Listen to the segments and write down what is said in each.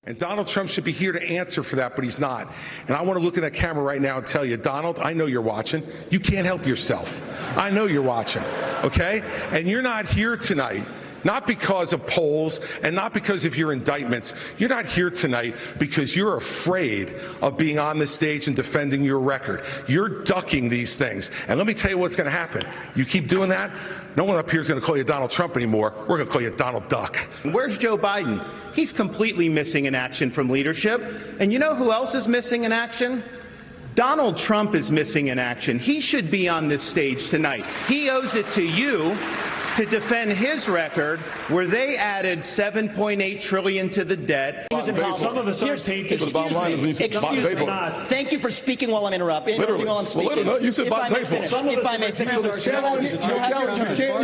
And Donald Trump should be here to answer for that, but he's not. And I want to look in that camera right now and tell you, Donald, I know you're watching. You can't help yourself. I know you're watching, okay? And you're not here tonight, not because of polls and not because of your indictments. You're not here tonight because you're afraid of being on the stage and defending your record. You're ducking these things. And let me tell you what's going to happen. You keep doing that, no one up here is going to call you Donald Trump anymore. We're going to call you Donald Duck. Where's Joe Biden? He's completely missing in action from leadership. And you know who else is missing in action? Donald Trump is missing in action. He should be on this stage tonight. He owes it to you to defend his record, where they added $7.8 trillion to the debt. Some of us are tainted. Excuse me. Thank you for speaking while I'm interrupting. While I'm speaking. Well, you said Biden paid for it. If I may finish, You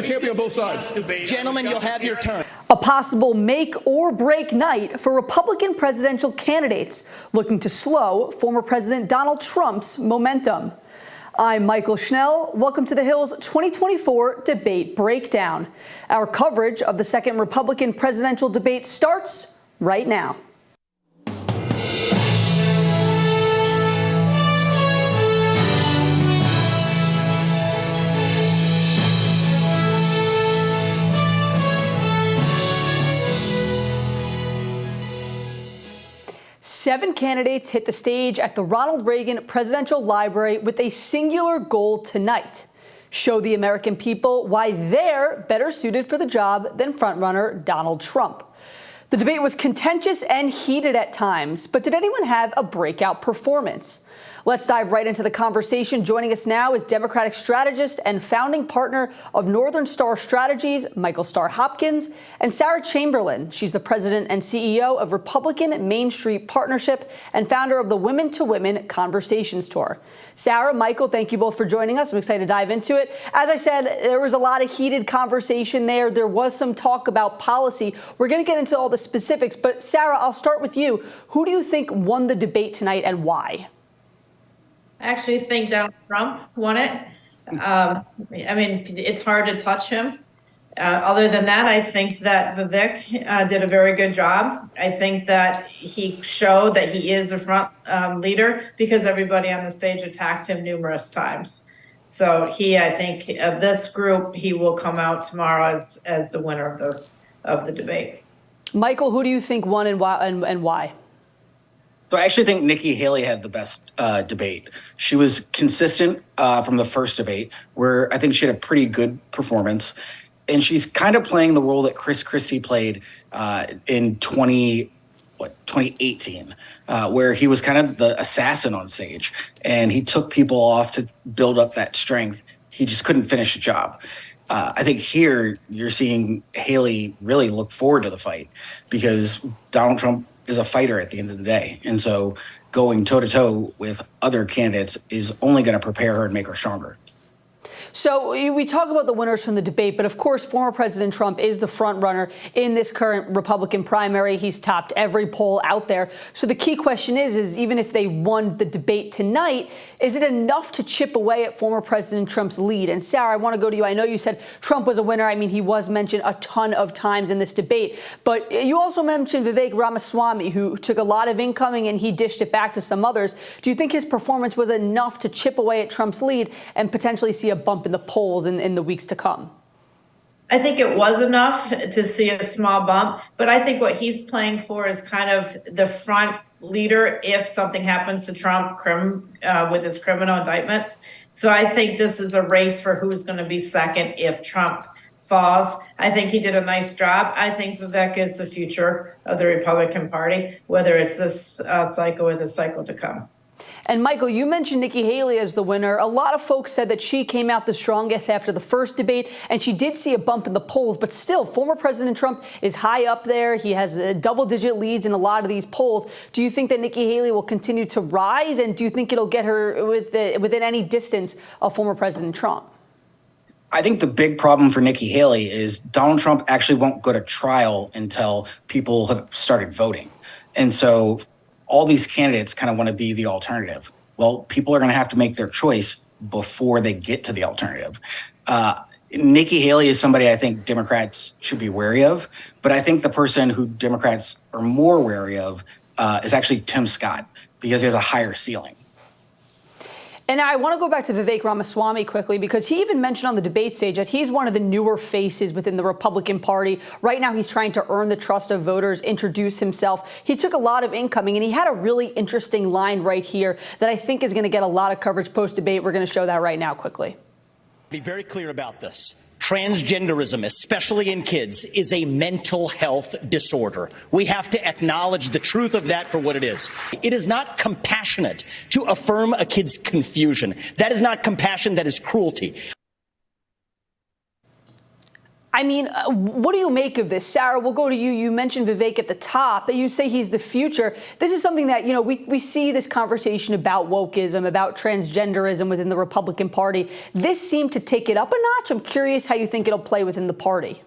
can't be on both sides. Gentlemen, you'll have your turn. A possible make or break night for Republican presidential candidates looking to slow former President Donald Trump's momentum. I'm Mychael Schnell. Welcome to the Hill's 2024 Debate Breakdown. Our coverage of the second Republican presidential debate starts right now. Seven candidates hit the stage at the Ronald Reagan Presidential Library with a singular goal tonight: show the American people why they're better suited for the job than frontrunner Donald Trump. The debate was contentious and heated at times, but did anyone have a breakout performance? Let's dive right into the conversation. Joining us now is Democratic strategist and founding partner of Northern Starr Strategies, Mychael Starr Hopkins, and Sarah Chamberlain. She's the president and CEO of Republican Main Street Partnership and founder of the Women to Women Conversations Tour. Sarah, Mychael, thank you both for joining us. I'm excited to dive into it. As I said, there was a lot of heated conversation there. There was some talk about policy. We're going to get into all the specifics, but Sarah, I'll start with you. Who do you think won the debate tonight and why? I actually think Donald Trump won it. I mean, it's hard to touch him. Other than that, I think that Vivek did a very good job. I think that he showed that he is a front leader because everybody on the stage attacked him numerous times. So I think of this group, he will come out tomorrow as the winner of the debate. Mychael, who do you think won and why? So I actually think Nikki Haley had the best debate. She was consistent from the first debate, where I think she had a pretty good performance. And she's kind of playing the role that Chris Christie played in 2018, where he was kind of the assassin on stage. And he took people off to build up that strength. He just couldn't finish the job. I think here you're seeing Haley really look forward to the fight because Donald Trump is a fighter at the end of the day. And so going toe-to-toe with other candidates is only going to prepare her and make her stronger. So we talk about the winners from the debate, but of course, former President Trump is the front runner in this current Republican primary. He's topped every poll out there. So the key question is even if they won the debate tonight, is it enough to chip away at former President Trump's lead? And Sarah, I want to go to you. I know you said Trump was a winner. I mean, he was mentioned a ton of times in this debate, but you also mentioned Vivek Ramaswamy, who took a lot of incoming and he dished it back to some others. Do you think his performance was enough to chip away at Trump's lead and potentially see a bump in the polls in the weeks to come? I think it was enough to see a small bump, but I think what he's playing for is kind of the front leader if something happens to Trump with his criminal indictments. So I think this is a race for who's going to be second if Trump falls. I think he did a nice job. I think Vivek is the future of the Republican Party, whether it's this cycle or the cycle to come. And Mychael, you mentioned Nikki Haley as the winner. A lot of folks said that she came out the strongest after the first debate, and she did see a bump in the polls. But still, former President Trump is high up there. He has double-digit leads in a lot of these polls. Do you think that Nikki Haley will continue to rise, and do you think it'll get her within any distance of former President Trump? I think the big problem for Nikki Haley is Donald Trump actually won't go to trial until people have started voting. And so all these candidates kind of want to be the alternative. Well, people are going to have to make their choice before they get to the alternative. Nikki Haley is somebody I think Democrats should be wary of, but I think the person who Democrats are more wary of is actually Tim Scott, because he has a higher ceiling. And I want to go back to Vivek Ramaswamy quickly, because he even mentioned on the debate stage that he's one of the newer faces within the Republican Party. Right now, he's trying to earn the trust of voters, introduce himself. He took a lot of incoming, and he had a really interesting line right here that I think is going to get a lot of coverage post-debate. We're going to show that right now quickly. Be very clear about this. Transgenderism, especially in kids, is a mental health disorder. We have to acknowledge the truth of that for what it is. It is not compassionate to affirm a kid's confusion. That is not compassion, that is cruelty. I mean, what do you make of this? Sarah, we'll go to you. You mentioned Vivek at the top, but you say he's the future. This is something that, we see this conversation about wokeism, about transgenderism within the Republican Party. This seemed to take it up a notch. I'm curious how you think it'll play within the party.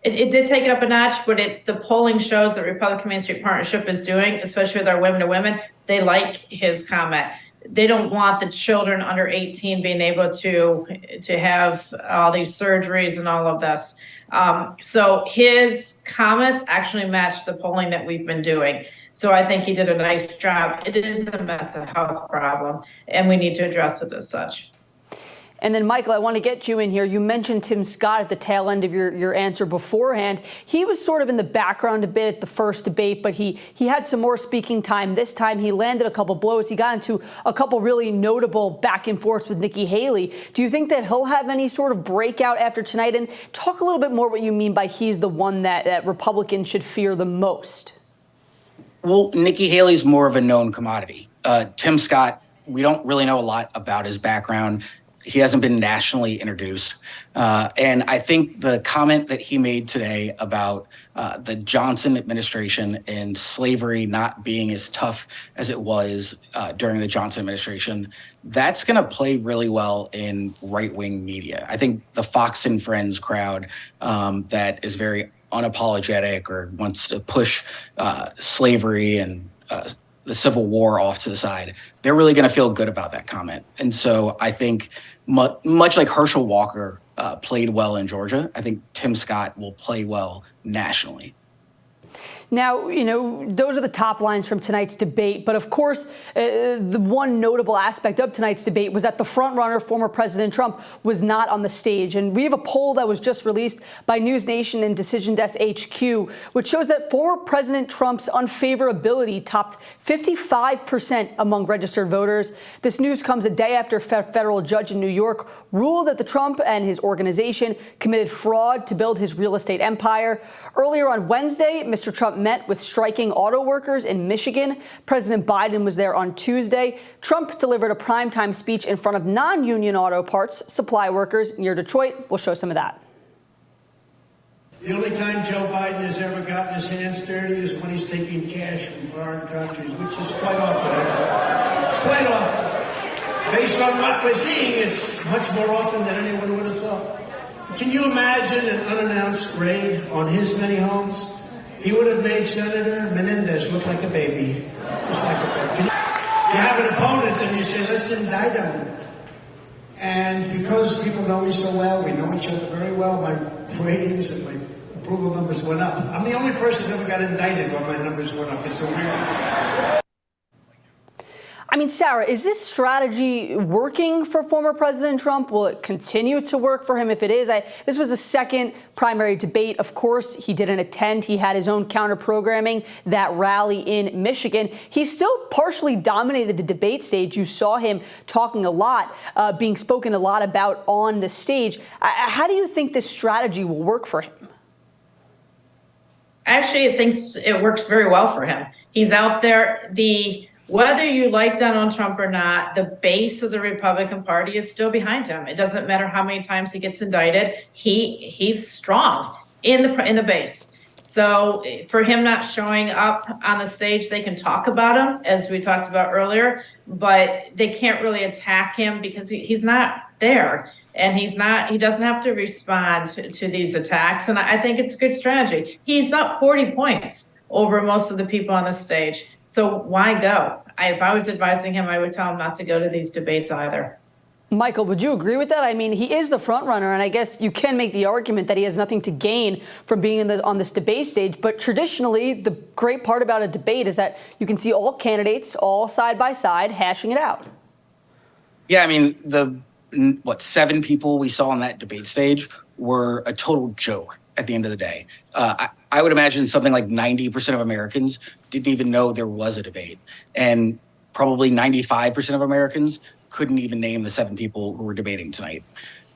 It did take it up a notch, but it's the polling shows that Republican Main Street Partnership is doing, especially with our women to women. They like his comment. They don't want the children under 18 being able to have all these surgeries and all of this. So his comments actually match the polling that we've been doing. So I think he did a nice job. It is a mental health problem, and we need to address it as such. And then, Mychael, I want to get you in here. You mentioned Tim Scott at the tail end of your answer beforehand. He was sort of in the background a bit at the first debate, but he had some more speaking time. This time he landed a couple blows. He got into a couple really notable back and forths with Nikki Haley. Do you think that he'll have any sort of breakout after tonight? And talk a little bit more what you mean by he's the one that Republicans should fear the most. Well, Nikki Haley's more of a known commodity. Tim Scott, we don't really know a lot about his background. He hasn't been nationally introduced. And I think the comment that he made today about the Johnson administration and slavery not being as tough as it was during the Johnson administration, that's going to play really well in right-wing media. I think the Fox and Friends crowd that is very unapologetic or wants to push slavery and the Civil War off to the side, they're really going to feel good about that comment. And so I think much like Herschel Walker played well in Georgia, I think Tim Scott will play well nationally. Now, those are the top lines from tonight's debate. But of course, the one notable aspect of tonight's debate was that the frontrunner, former President Trump, was not on the stage. And we have a poll that was just released by NewsNation and Decision Desk HQ, which shows that former President Trump's unfavorability topped 55% among registered voters. This news comes a day after a federal judge in New York ruled that Trump and his organization committed fraud to build his real estate empire. Earlier on Wednesday, Mr. Trump met with striking auto workers in Michigan. President Biden was there on Tuesday. Trump delivered a primetime speech in front of non-union auto parts supply workers near Detroit. We'll show some of that. The only time Joe Biden has ever gotten his hands dirty is when he's taking cash from foreign countries, which is quite often. It's quite often. Based on what we're seeing, it's much more often than anyone would have thought. Can you imagine an unannounced raid on his many homes? He would have made Senator Menendez look like a baby. Just like a baby. You have an opponent and you say, let's indict him. And because people know me so well, we know each other very well, my ratings and my approval numbers went up. I'm the only person who ever got indicted when my numbers went up. It's so weird. I mean, Sarah, is this strategy working for former President Trump? Will it continue to work for him if it is? This was the second primary debate. Of course, he didn't attend. He had his own counter-programming, that rally in Michigan. He still partially dominated the debate stage. You saw him talking a lot, being spoken a lot about on the stage. How do you think this strategy will work for him? Actually, I think it works very well for him. He's out there. Whether you like Donald Trump or not, the base of the Republican Party is still behind him. It doesn't matter how many times he gets indicted. He's strong in the base. So for him not showing up on the stage, they can talk about him, as we talked about earlier, but they can't really attack him because he's not there. And he doesn't have to respond to these attacks. And I think it's a good strategy. He's up 40 points over most of the people on the stage. So why go? If I was advising him, I would tell him not to go to these debates either. Mychael, would you agree with that? I mean, he is the front runner, and I guess you can make the argument that he has nothing to gain from being on this debate stage. But traditionally, the great part about a debate is that you can see all candidates, all side by side, hashing it out. Yeah, I mean, 7 people we saw on that debate stage were a total joke at the end of the day. I would imagine something like 90% of Americans didn't even know there was a debate. And probably 95% of Americans couldn't even name the 7 people who were debating tonight.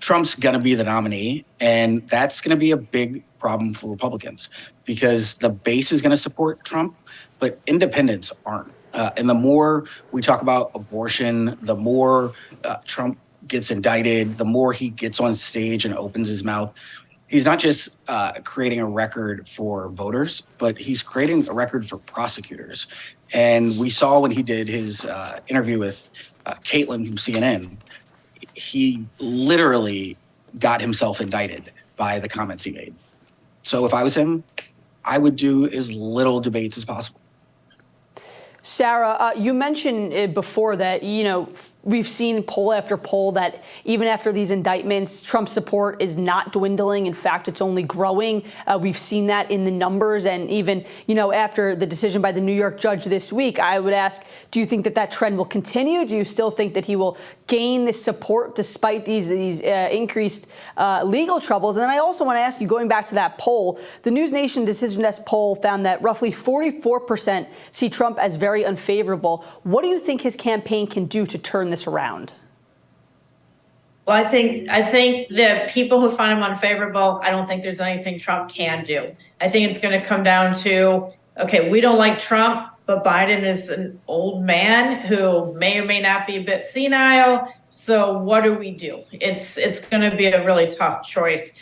Trump's going to be the nominee, and that's going to be a big problem for Republicans because the base is going to support Trump, but independents aren't. And the more we talk about abortion, the more Trump gets indicted, the more he gets on stage and opens his mouth. He's not just creating a record for voters, but he's creating a record for prosecutors. And we saw when he did his interview with Caitlin from CNN, he literally got himself indicted by the comments he made. So if I was him, I would do as little debates as possible. Sarah, you mentioned before that, we've seen poll after poll that even after these indictments, Trump's support is not dwindling. In fact, it's only growing. We've seen that in the numbers. And even, after the decision by the New York judge this week, I would ask, do you think that trend will continue? Do you still think that he will gain this support despite these increased legal troubles? And then I also want to ask you, going back to that poll, the NewsNation Decision Desk poll found that roughly 44% see Trump as very unfavorable. What do you think his campaign can do to turn this around? Well, I think the people who find him unfavorable, I don't think there's anything Trump can do. I think it's going to come down to, okay, we don't like Trump, but Biden is an old man who may or may not be a bit senile. So what do we do? It's going to be a really tough choice.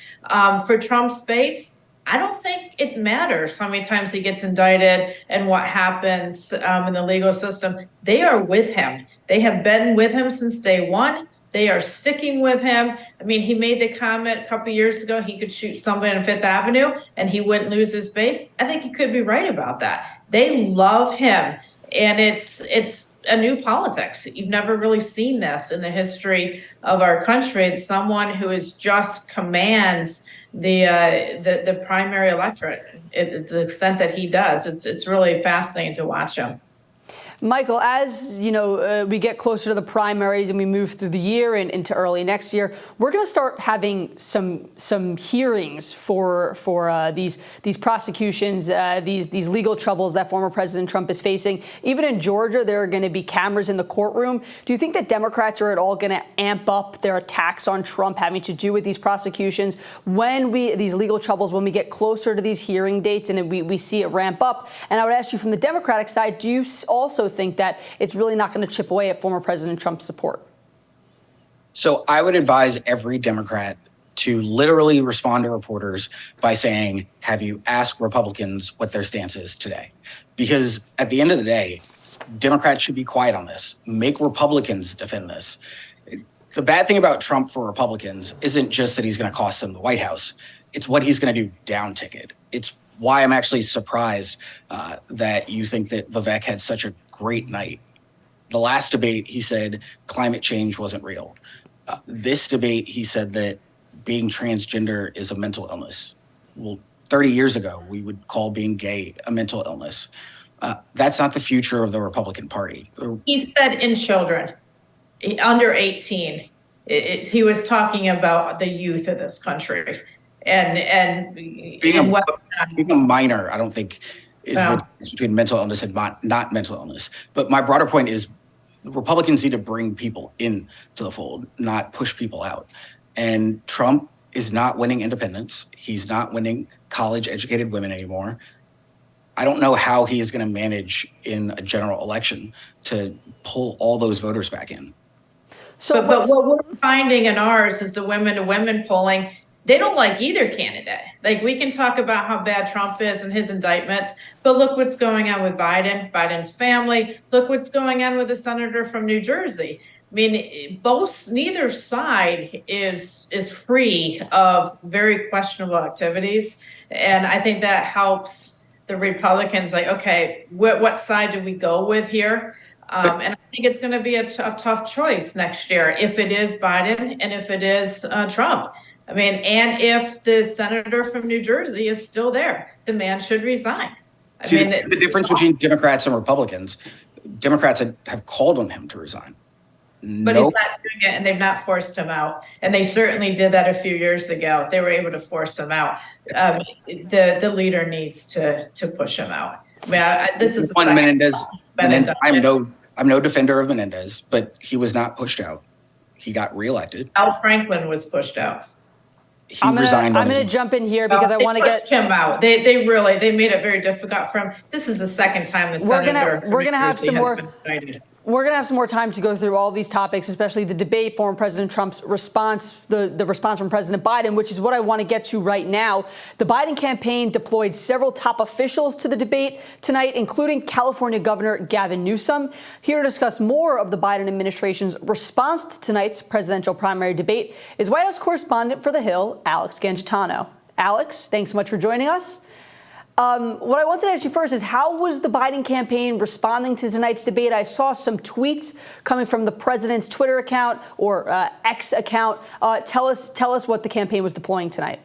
For Trump's base, I don't think it matters how many times he gets indicted and what happens in the legal system. They are with him. They have been with him since day one. They are sticking with him. I mean, he made the comment a couple of years ago he could shoot somebody on Fifth Avenue and he wouldn't lose his base. I think he could be right about that. They love him. And it's a new politics. You've never really seen this in the history of our country. It's someone who is just commands the primary electorate to the extent that he does. It's really fascinating to watch him. Mychael, as we get closer to the primaries and we move through the year and into early next year, we're going to start having some hearings for these prosecutions, these legal troubles that former President Trump is facing. Even in Georgia, there are going to be cameras in the courtroom. Do you think that Democrats are at all going to amp up their attacks on Trump having to do with these prosecutions these legal troubles, when we get closer to these hearing dates and we see it ramp up? And I would ask you, from the Democratic side, do you also think that it's really not going to chip away at former President Trump's support? So I would advise every Democrat to literally respond to reporters by saying, have you asked Republicans what their stance is today? Because at the end of the day, Democrats should be quiet on this. Make Republicans defend this. The bad thing about Trump for Republicans isn't just that he's going to cost them the White House. It's what he's going to do down ticket. It's why I'm actually surprised that you think that Vivek had such a great night. The last debate, he said climate change wasn't real. This debate, he said that being transgender is a mental illness. Well, 30 years ago, we would call being gay a mental illness. That's not the future of the Republican Party. He said in children, under 18, he was talking about the youth of this country. And being a minor, I don't think is the difference between mental illness and not mental illness. But my broader point is Republicans need to bring people into the fold, not push people out. And Trump is not winning independents. He's not winning college-educated women anymore. I don't know how he is going to manage in a general election to pull all those voters back in. So, but what we're finding in ours is the women-to-women polling, they don't like either candidate. Like, we can talk about how bad Trump is and his indictments, but look what's going on with Biden's family. Look what's going on with the senator from New Jersey. I mean, neither side is free of very questionable activities. And I think that helps the Republicans, like, okay, what side do we go with here? And I think it's going to be a tough choice next year if it is Biden and if it is Trump. I mean, and if the senator from New Jersey is still there, the man should resign. The difference between Democrats and Republicans, Democrats have called on him to resign. But he's not doing it, and they've not forced him out. And they certainly did that a few years ago. They were able to force him out. The leader needs to push him out. I mean, this is Menendez. I'm no defender of Menendez, but he was not pushed out. He got reelected. Al Franklin was pushed out. I'm going to jump in here because I want to get him out. They made it very difficult for him. This is the second time the senator. We're gonna have some more. We're going to have some more time to go through all these topics, especially the debate, former President Trump's response, the response from President Biden, which is what I want to get to right now. The Biden campaign deployed several top officials to the debate tonight, including California Governor Gavin Newsom. Here to discuss more of the Biden administration's response to tonight's presidential primary debate is White House correspondent for The Hill, Alex Gangitano. Alex, thanks so much for joining us. What I wanted to ask you first is, how was the Biden campaign responding to tonight's debate? I saw some tweets coming from the president's Twitter account or X account. Tell us what the campaign was deploying tonight.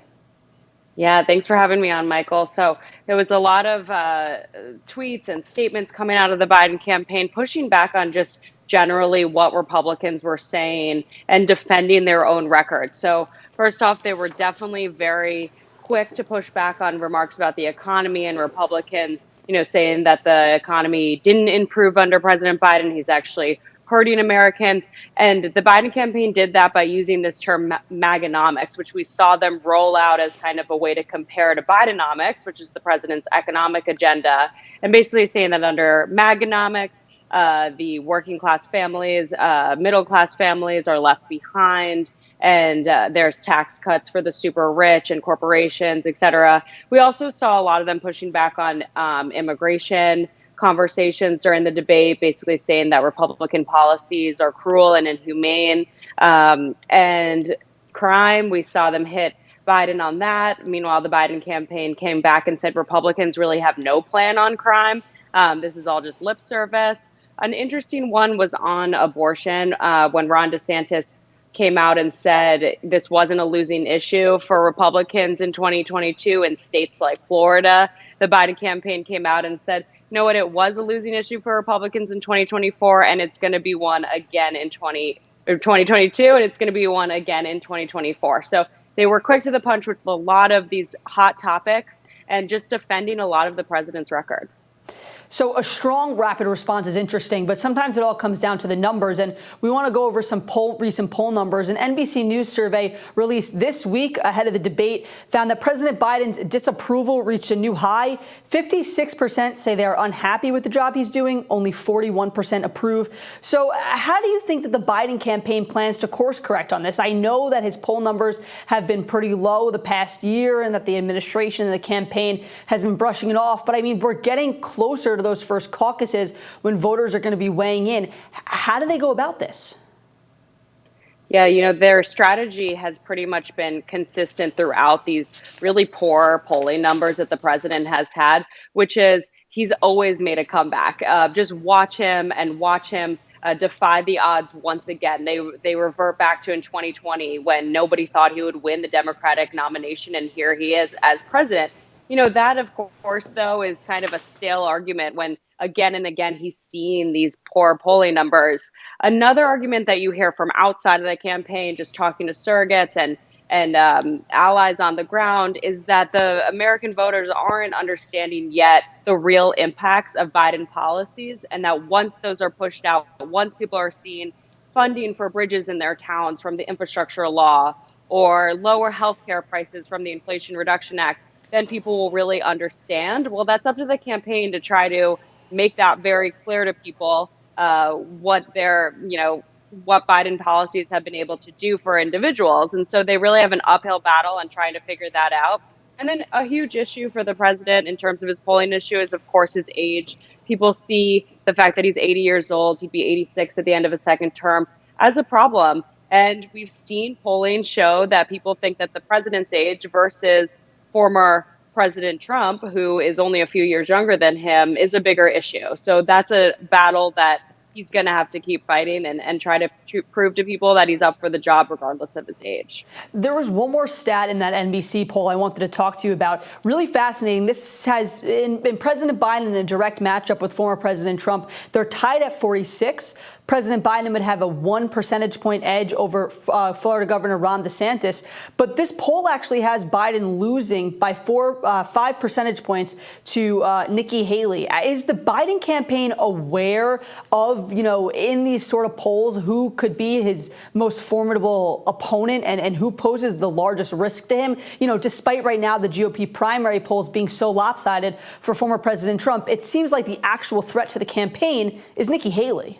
Yeah, thanks for having me on, Mychael. So there was a lot of tweets and statements coming out of the Biden campaign pushing back on just generally what Republicans were saying and defending their own record. So first off, they were definitely very quick to push back on remarks about the economy and Republicans, saying that the economy didn't improve under President Biden. He's actually hurting Americans. And the Biden campaign did that by using this term Maganomics, which we saw them roll out as kind of a way to compare to Bidenomics, which is the president's economic agenda, and basically saying that under Maganomics, the working class families, middle class families are left behind, and there's tax cuts for the super rich and corporations, et cetera. We also saw a lot of them pushing back on immigration conversations during the debate, basically saying that Republican policies are cruel and inhumane. And crime, we saw them hit Biden on that. Meanwhile, the Biden campaign came back and said Republicans really have no plan on crime. This is all just lip service. An interesting one was on abortion, when Ron DeSantis came out and said this wasn't a losing issue for Republicans in 2022 in states like Florida. The Biden campaign came out and said, you know what, it was a losing issue for Republicans in 2024, and it's going to be one again in 2022, and it's going to be one again in 2024. So they were quick to the punch with a lot of these hot topics and just defending a lot of the president's record. So a strong rapid response is interesting, but sometimes it all comes down to the numbers. And we want to go over some recent poll numbers. An NBC News survey released this week ahead of the debate found that President Biden's disapproval reached a new high. 56% say they are unhappy with the job he's doing. Only 41% approve. So how do you think that the Biden campaign plans to course correct on this? I know that his poll numbers have been pretty low the past year and that the administration and the campaign has been brushing it off. But I mean, we're getting closer to those first caucuses when voters are going to be weighing in. How do they go about this? Yeah, their strategy has pretty much been consistent throughout these really poor polling numbers that the president has had, which is he's always made a comeback. Just watch him defy the odds once again. They revert back to in 2020 when nobody thought he would win the Democratic nomination, and here he is as president. That, of course, though, is kind of a stale argument when again and again he's seeing these poor polling numbers. Another argument that you hear from outside of the campaign, just talking to surrogates and allies on the ground, is that the American voters aren't understanding yet the real impacts of Biden policies, and that once those are pushed out, once people are seeing funding for bridges in their towns from the infrastructure law or lower health care prices from the Inflation Reduction Act, then people will really understand. Well, that's up to the campaign to try to make that very clear to people, what Biden policies have been able to do for individuals. And so they really have an uphill battle on trying to figure that out. And then a huge issue for the president in terms of his polling issue is, of course, his age. People see the fact that he's 80 years old, he'd be 86 at the end of a second term, as a problem. And we've seen polling show that people think that the president's age versus former President Trump, who is only a few years younger than him, is a bigger issue. So that's a battle that he's going to have to keep fighting and try to prove to people that he's up for the job regardless of his age. There was one more stat in that NBC poll I wanted to talk to you about. Really fascinating. This has in President Biden in a direct matchup with former President Trump. They're tied at 46. President Biden would have a 1 percentage point edge over Florida Governor Ron DeSantis. But this poll actually has Biden losing by 5 percentage points to Nikki Haley. Is the Biden campaign aware of, in these sort of polls, who could be his most formidable opponent and who poses the largest risk to him? Despite right now the GOP primary polls being so lopsided for former President Trump, it seems like the actual threat to the campaign is Nikki Haley.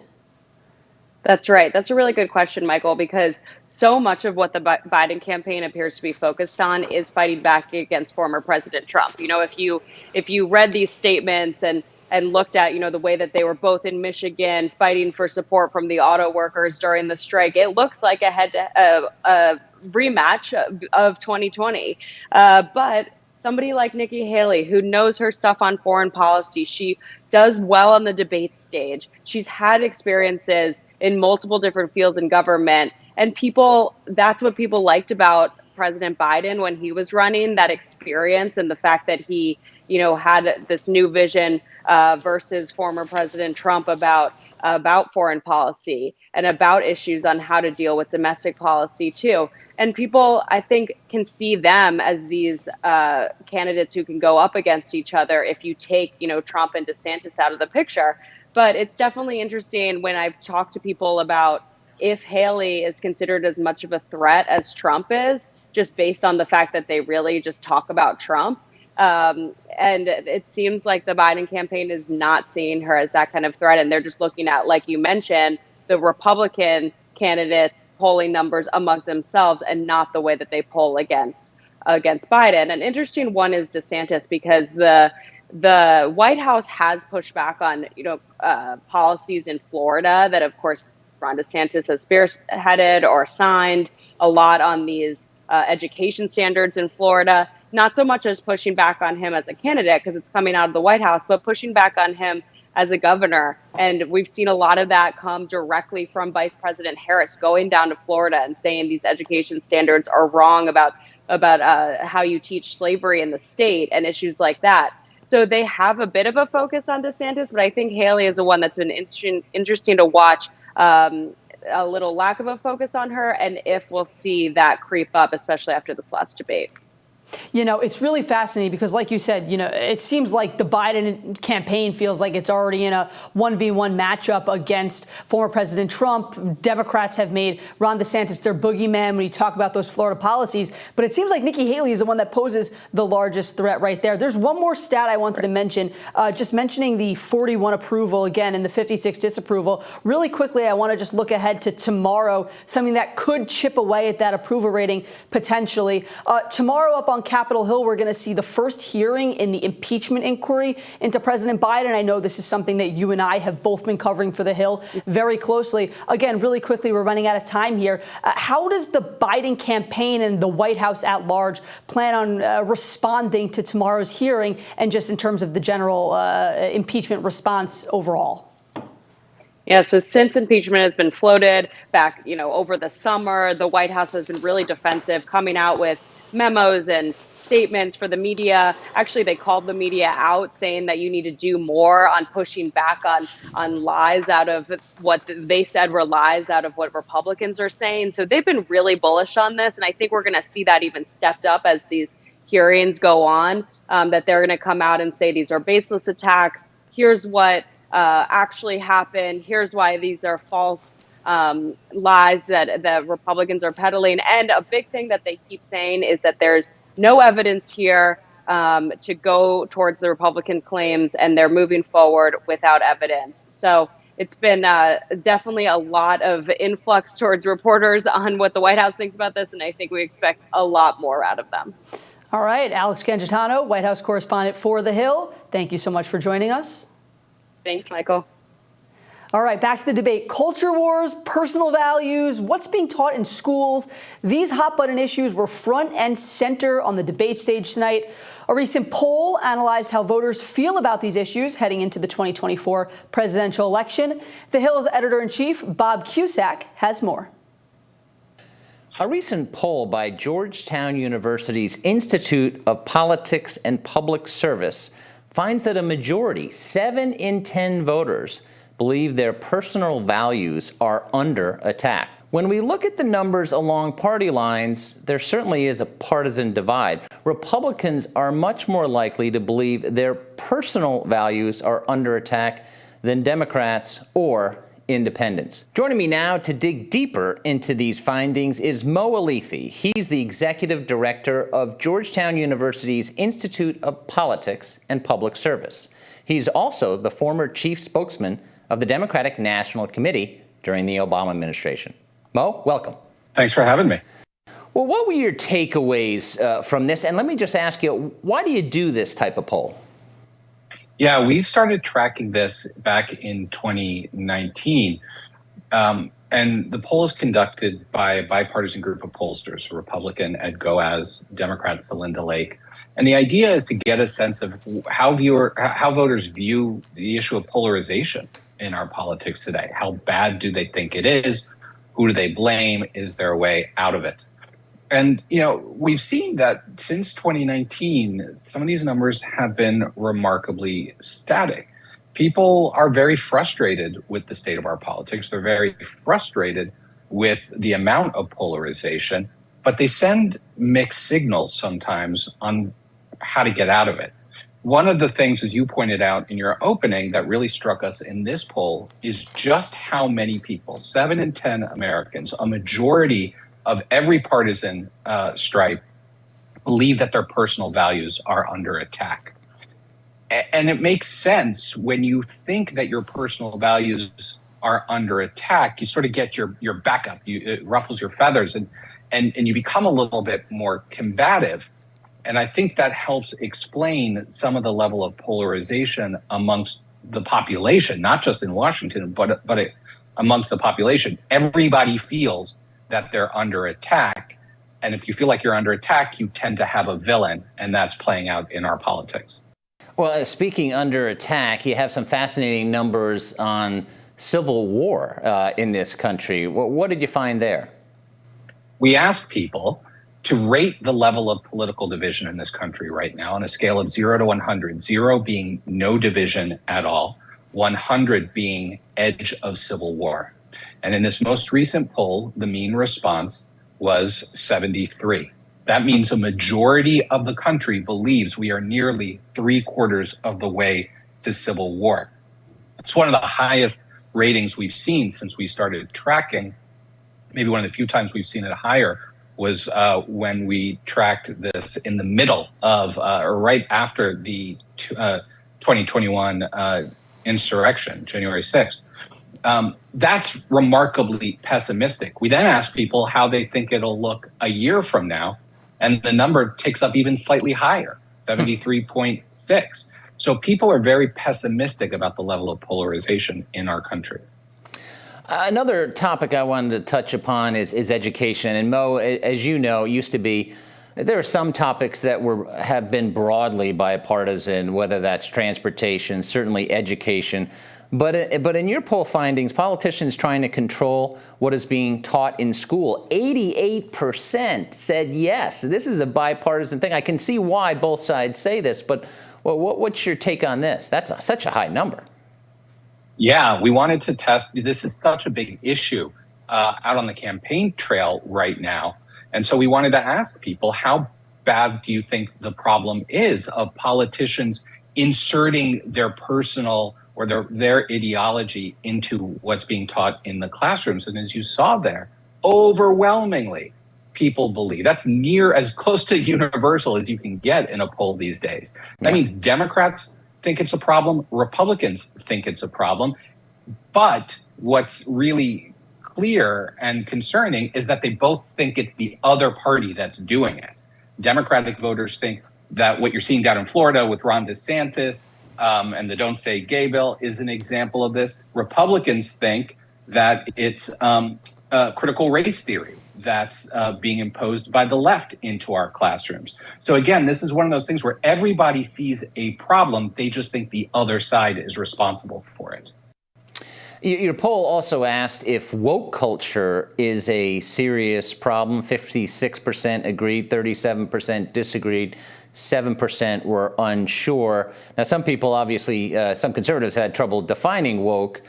That's right. That's a really good question, Michael, because so much of what the Biden campaign appears to be focused on is fighting back against former President Trump. If you read these statements and looked at, the way that they were both in Michigan fighting for support from the auto workers during the strike, it looks like a rematch of 2020. But somebody like Nikki Haley, who knows her stuff on foreign policy, she does well on the debate stage. She's had experiences in multiple different fields in government. And that's what people liked about President Biden when he was running, that experience and the fact that he, had this new vision versus former President Trump about foreign policy and about issues on how to deal with domestic policy too. And people, I think, can see them as these candidates who can go up against each other if you take, Trump and DeSantis out of the picture. But it's definitely interesting when I've talked to people about if Haley is considered as much of a threat as Trump is, just based on the fact that they really just talk about Trump. And it seems like the Biden campaign is not seeing her as that kind of threat. And they're just looking at, like you mentioned, the Republican candidates polling numbers among themselves and not the way that they poll against Biden. An interesting one is DeSantis, because the White House has pushed back on, policies in Florida that, of course, Ron DeSantis has spearheaded or signed a lot on these education standards in Florida. Not so much as pushing back on him as a candidate, because it's coming out of the White House, but pushing back on him as a governor. And we've seen a lot of that come directly from Vice President Harris going down to Florida and saying these education standards are wrong about how you teach slavery in the state and issues like that. So they have a bit of a focus on DeSantis, but I think Haley is the one that's been interesting to watch. A little lack of a focus on her, and if we'll see that creep up, especially after this last debate. It's really fascinating because, like you said, it seems like the Biden campaign feels like it's already in a 1v1 matchup against former President Trump. Democrats have made Ron DeSantis their boogeyman when you talk about those Florida policies. But it seems like Nikki Haley is the one that poses the largest threat right there. There's one more stat I wanted to mention, just mentioning the 41 approval again and the 56 disapproval. Really quickly, I want to just look ahead to tomorrow, something that could chip away at that approval rating potentially. Tomorrow up on Capitol Hill, we're going to see the first hearing in the impeachment inquiry into President Biden. I know this is something that you and I have both been covering for The Hill very closely. Again, really quickly, we're running out of time here. How does the Biden campaign and the White House at large plan on responding to tomorrow's hearing, and just in terms of the general impeachment response overall? Yeah, so since impeachment has been floated back, over the summer, the White House has been really defensive, coming out with memos and statements for the media. Actually, they called the media out, saying that you need to do more on pushing back on lies out of what they said were lies out of what Republicans are saying. So they've been really bullish on this. And I think we're going to see that even stepped up as these hearings go on, that they're going to come out and say these are baseless attacks. Here's what actually happened. Here's why these are false lies that Republicans are peddling. And a big thing that they keep saying is that there's no evidence here to go towards the Republican claims, and they're moving forward without evidence. So it's been definitely a lot of influx towards reporters on what the White House thinks about this, and I think we expect a lot more out of them. All right, Alex Gangitano, White House correspondent for The Hill. Thank you so much for joining us. Thanks, Michael. All right, back to the debate. Culture wars, personal values, what's being taught in schools. These hot-button issues were front and center on the debate stage tonight. A recent poll analyzed how voters feel about these issues heading into the 2024 presidential election. The Hill's editor-in-chief, Bob Cusack, has more. A recent poll by Georgetown University's Institute of Politics and Public Service finds that a majority, 7 in 10 voters, believe their personal values are under attack. When we look at the numbers along party lines, there certainly is a partisan divide. Republicans are much more likely to believe their personal values are under attack than Democrats or independents. Joining me now to dig deeper into these findings is Elleithee. He's the executive director of Georgetown University's Institute of Politics and Public Service. He's also the former chief spokesman of the Democratic National Committee during the Obama administration. Mo, welcome. Thanks for having me. Well, what were your takeaways from this? And let me just ask you, why do you do this type of poll? Yeah, we started tracking this back in 2019. And the poll is conducted by a bipartisan group of pollsters, Republican Ed Goaz, Democrat Celinda Lake. And the idea is to get a sense of how voters view the issue of polarization in our politics today. How bad do they think it is? Who do they blame? Is there a way out of it? And, we've seen that since 2019, some of these numbers have been remarkably static. People are very frustrated with the state of our politics. They're very frustrated with the amount of polarization, but they send mixed signals sometimes on how to get out of it. One of the things, as you pointed out in your opening, that really struck us in this poll is just how many people, 7 in 10 Americans, a majority of every partisan stripe, believe that their personal values are under attack. And it makes sense when you think that your personal values are under attack. You sort of get your back up. It ruffles your feathers and you become a little bit more combative. And I think that helps explain some of the level of polarization amongst the population, not just in Washington, but amongst the population. Everybody feels that they're under attack. And if you feel like you're under attack, you tend to have a villain, and that's playing out in our politics. Well, speaking under attack, you have some fascinating numbers on civil war in this country. What did you find there? We asked people to rate the level of political division in this country right now on a scale of 0 to 100, 0 being no division at all, 100 being edge of civil war. And in this most recent poll, the mean response was 73. That means a majority of the country believes we are nearly 3/4 of the way to civil war. It's one of the highest ratings we've seen since we started tracking. Maybe one of the few times we've seen it higher was when we tracked this in the middle of, or right after the 2021 insurrection, January 6th. That's remarkably pessimistic. We then asked people how they think it'll look a year from now, and the number ticks up even slightly higher, 73.6. So people are very pessimistic about the level of polarization in our country. Another topic I wanted to touch upon is education. And Mo, as you know, used to be, there are some topics that have been broadly bipartisan, whether that's transportation, certainly education. But in your poll findings, politicians trying to control what is being taught in school, 88% said yes. This is a bipartisan thing. I can see why both sides say this, but what's your take on this? That's such a high number. Yeah, we wanted to test. This is such a big issue out on the campaign trail right now. And so we wanted to ask people, how bad do you think the problem is of politicians inserting their personal or their ideology into what's being taught in the classrooms? And as you saw there, overwhelmingly, people believe that's near as close to universal as you can get in a poll these days. That means Democrats think it's a problem, Republicans think it's a problem. But what's really clear and concerning is that they both think it's the other party that's doing it. Democratic voters think that what you're seeing down in Florida with Ron DeSantis and the Don't Say Gay bill is an example of this. Republicans think that it's critical race theory that's being imposed by the left into our classrooms. So again, this is one of those things where everybody sees a problem. They just think the other side is responsible for it. Your poll also asked if woke culture is a serious problem. 56% agreed, 37% disagreed, 7% were unsure. Now, some people, obviously, some conservatives had trouble defining woke,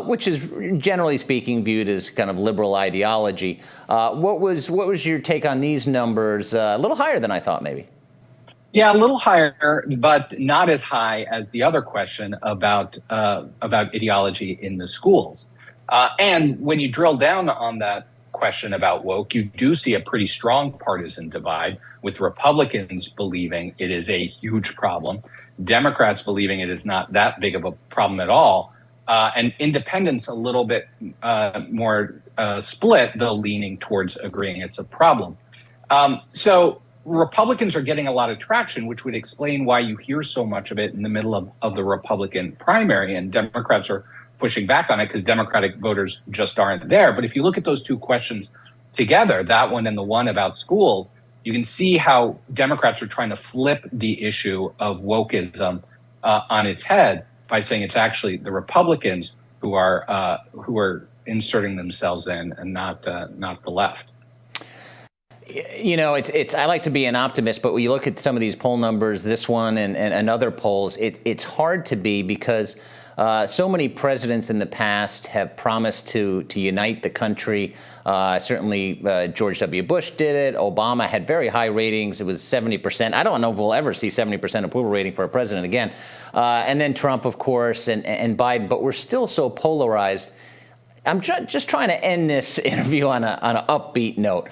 which is generally speaking viewed as kind of liberal ideology. What was your take on these numbers? A little higher than I thought, maybe. Yeah, a little higher, but not as high as the other question about ideology in the schools. And when you drill down on that question about woke, you do see a pretty strong partisan divide, with Republicans believing it is a huge problem, Democrats believing it is not that big of a problem at all, and independents a little bit more split, though leaning towards agreeing it's a problem. So Republicans are getting a lot of traction, which would explain why you hear so much of it in the middle of the Republican primary, and Democrats are pushing back on it because Democratic voters just aren't there. But if you look at those two questions together, that one and the one about schools, you can see how Democrats are trying to flip the issue of wokeism on its head by saying it's actually the Republicans who are inserting themselves in, and not the left. You know, I like to be an optimist, but when you look at some of these poll numbers, this one and other polls, it's hard to be, because so many presidents in the past have promised to unite the country. Certainly, George W. Bush did it. Obama had very high ratings. It was 70%. I don't know if we'll ever see 70% approval rating for a president again. And then Trump, of course, and Biden. But we're still so polarized. I'm just trying to end this interview on an upbeat note.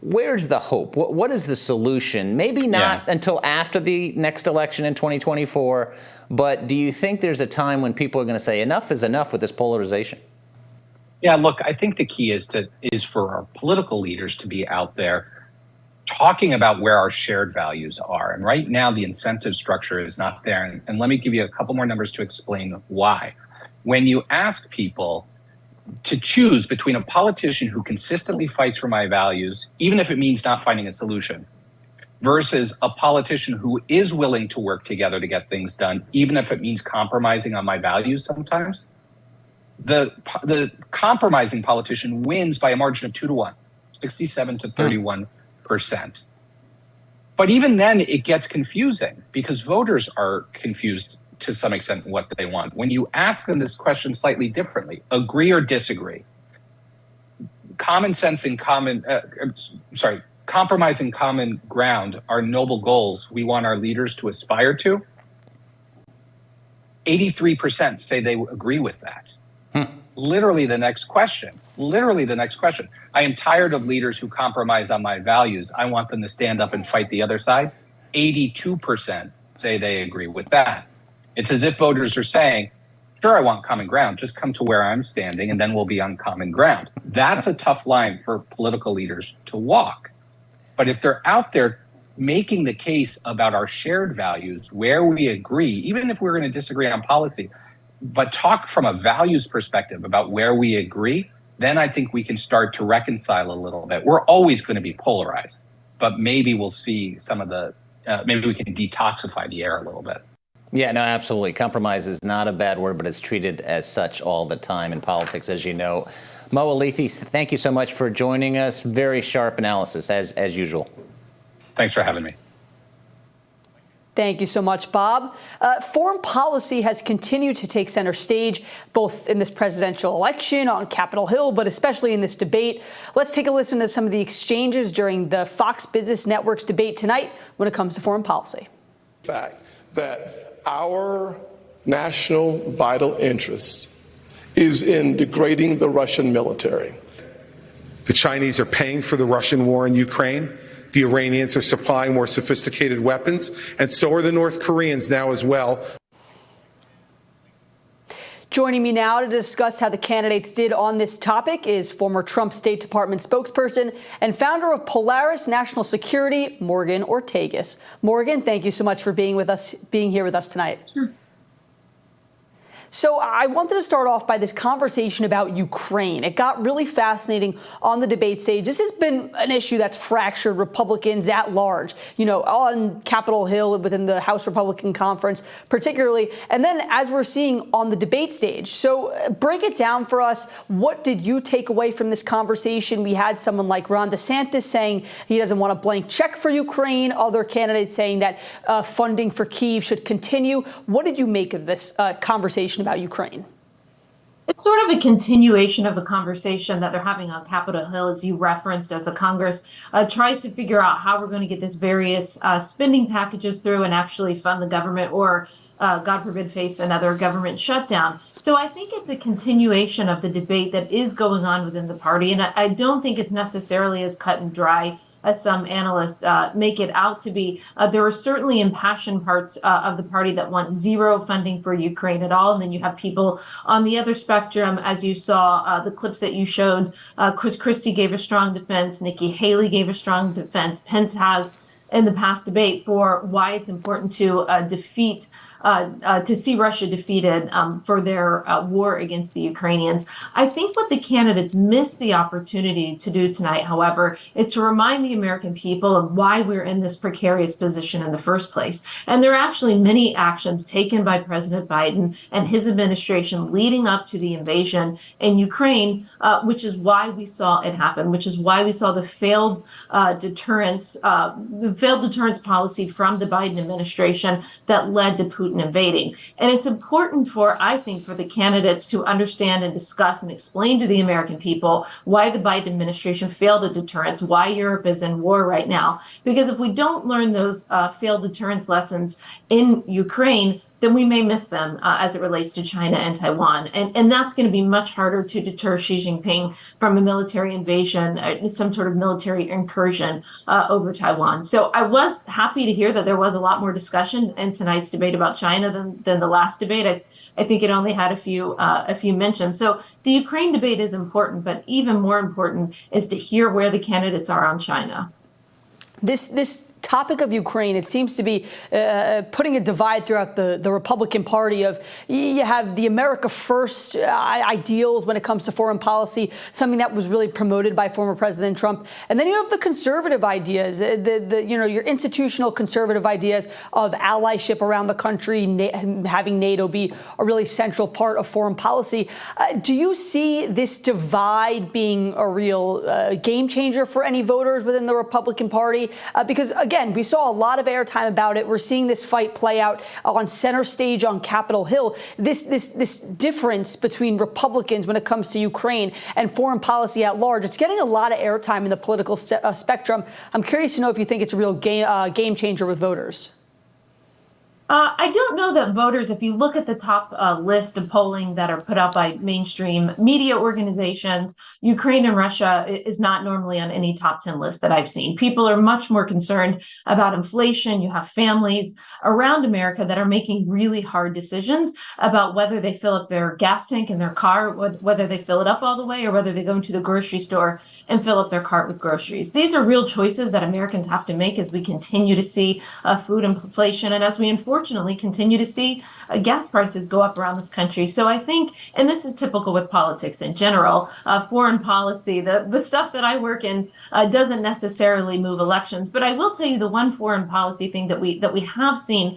Where's the hope? What is the solution? Maybe not until after the next election in 2024, but do you think there's a time when people are going to say enough is enough with this polarization? Yeah, look, I think the key is for our political leaders to be out there talking about where our shared values are. And right now, the incentive structure is not there. And let me give you a couple more numbers to explain why. When you ask people to choose between a politician who consistently fights for my values, even if it means not finding a solution, versus a politician who is willing to work together to get things done, even if it means compromising on my values sometimes, the compromising politician wins by a margin of 2-1, 67 to 31%. But even then, it gets confusing because voters are confused to some extent what they want. When you ask them this question slightly differently, agree or disagree, compromise and common ground are noble goals we want our leaders to aspire to, 83% say they agree with that. Literally the next question. I am tired of leaders who compromise on my values. I want them to stand up and fight the other side. 82% say they agree with that. It's as if voters are saying, sure, I want common ground. Just come to where I'm standing and then we'll be on common ground. That's a tough line for political leaders to walk. But if they're out there making the case about our shared values, where we agree, even if we're going to disagree on policy, but talk from a values perspective about where we agree, then I think we can start to reconcile a little bit. We're always going to be polarized, but maybe we'll see some of the, maybe we can detoxify the air a little bit. Yeah, no, absolutely. Compromise is not a bad word, but it's treated as such all the time in politics, as you know. Mo, Elleithee, thank you so much for joining us. Very sharp analysis, as usual. Thanks for having me. Thank you so much, Bob. Foreign policy has continued to take center stage, both in this presidential election on Capitol Hill, but especially in this debate. Let's take a listen to some of the exchanges during the Fox Business Network's debate tonight when it comes to foreign policy. Fact that our national vital interest is in degrading the Russian military. The Chinese are paying for the Russian war in Ukraine. The Iranians are supplying more sophisticated weapons, and so are the North Koreans now as well. Joining me now to discuss how the candidates did on this topic is former Trump State Department spokesperson and founder of Polaris National Security, Morgan Ortagus. Morgan, thank you so much for being here with us tonight. Sure. So I wanted to start off by this conversation about Ukraine. It got really fascinating on the debate stage. This has been an issue that's fractured Republicans at large, on Capitol Hill within the House Republican Conference particularly, and then as we're seeing on the debate stage. So break it down for us. What did you take away from this conversation? We had someone like Ron DeSantis saying he doesn't want a blank check for Ukraine, other candidates saying that funding for Kyiv should continue. What did you make of this conversation about Ukraine? It's sort of a continuation of the conversation that they're having on Capitol Hill, as you referenced, as the Congress tries to figure out how we're going to get this various spending packages through and actually fund the government or, God forbid, face another government shutdown. So I think it's a continuation of the debate that is going on within the party. And I don't think it's necessarily as cut and dry as some analysts make it out to be. There are certainly impassioned parts of the party that want zero funding for Ukraine at all. And then you have people on the other spectrum, as you saw the clips that you showed. Chris Christie gave a strong defense. Nikki Haley gave a strong defense. Pence has in the past debate for why it's important to to see Russia defeated for their war against the Ukrainians. I think what the candidates missed the opportunity to do tonight, however, is to remind the American people of why we're in this precarious position in the first place. And there are actually many actions taken by President Biden and his administration leading up to the invasion in Ukraine, which is why we saw it happen, which is why we saw the failed deterrence policy from the Biden administration that led to Putin invading. And it's important I think, for the candidates to understand and discuss and explain to the American people why the Biden administration failed at deterrence, why Europe is in war right now. Because if we don't learn those failed deterrence lessons in Ukraine, then we may miss them as it relates to China and Taiwan. And that's going to be much harder to deter Xi Jinping from a military invasion, some sort of military incursion over Taiwan. So I was happy to hear that there was a lot more discussion in tonight's debate about China than the last debate. I think it only had a few mentions. So the Ukraine debate is important, but even more important is to hear where the candidates are on China. This topic of Ukraine, it seems to be putting a divide throughout the Republican Party of you have the America First ideals when it comes to foreign policy, something that was really promoted by former President Trump. And then you have the conservative ideas, your institutional conservative ideas of allyship around the country, having NATO be a really central part of foreign policy. Do you see this divide being a real game changer for any voters within the Republican Party? Because again, we saw a lot of airtime about it. We're seeing this fight play out on center stage on Capitol Hill. This difference between Republicans when it comes to Ukraine and foreign policy at large, it's getting a lot of airtime in the political spectrum. I'm curious to know if you think it's a real game changer with voters. I don't know that voters, if you look at the top list of polling that are put out by mainstream media organizations, Ukraine and Russia is not normally on any top 10 list that I've seen. People are much more concerned about inflation. You have families around America that are making really hard decisions about whether they fill up their gas tank in their car, whether they fill it up all the way, or whether they go into the grocery store and fill up their cart with groceries. These are real choices that Americans have to make as we continue to see food inflation and as we unfortunately continue to see gas prices go up around this country. So I think, and this is typical with politics in general, foreign policy, the stuff that I work in doesn't necessarily move elections. But I will tell you the one foreign policy thing that we have seen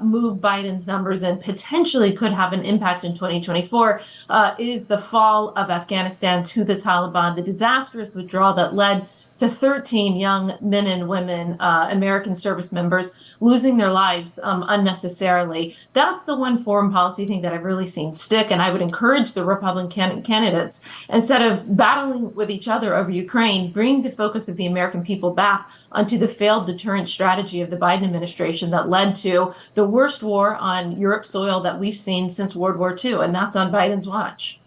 move Biden's numbers and potentially could have an impact in 2024 is the fall of Afghanistan to the Taliban, the disastrous withdrawal that led to 13 young men and women, American service members, losing their lives unnecessarily. That's the one foreign policy thing that I've really seen stick. And I would encourage the Republican candidates, instead of battling with each other over Ukraine, bring the focus of the American people back onto the failed deterrent strategy of the Biden administration that led to the worst war on Europe's soil that we've seen since World War II. And that's on Biden's watch.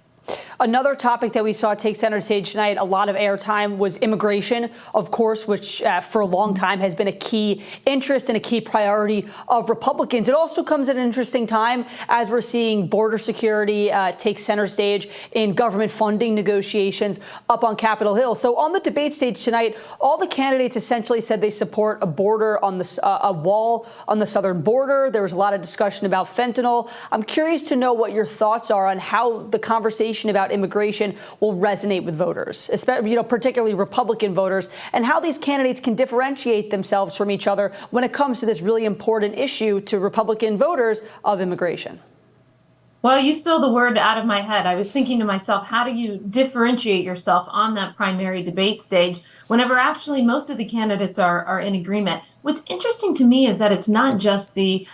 Another topic that we saw take center stage tonight, a lot of airtime, was immigration, of course, which for a long time has been a key interest and a key priority of Republicans. It also comes at an interesting time as we're seeing border security take center stage in government funding negotiations up on Capitol Hill. So on the debate stage tonight, all the candidates essentially said they support a border on a wall on the southern border. There was a lot of discussion about fentanyl. I'm curious to know what your thoughts are on how the conversation about immigration will resonate with voters, especially, particularly Republican voters, and how these candidates can differentiate themselves from each other when it comes to this really important issue to Republican voters of immigration. Well, you stole the word out of my head. I was thinking to myself, how do you differentiate yourself on that primary debate stage whenever actually most of the candidates are in agreement? What's interesting to me is that it's not just the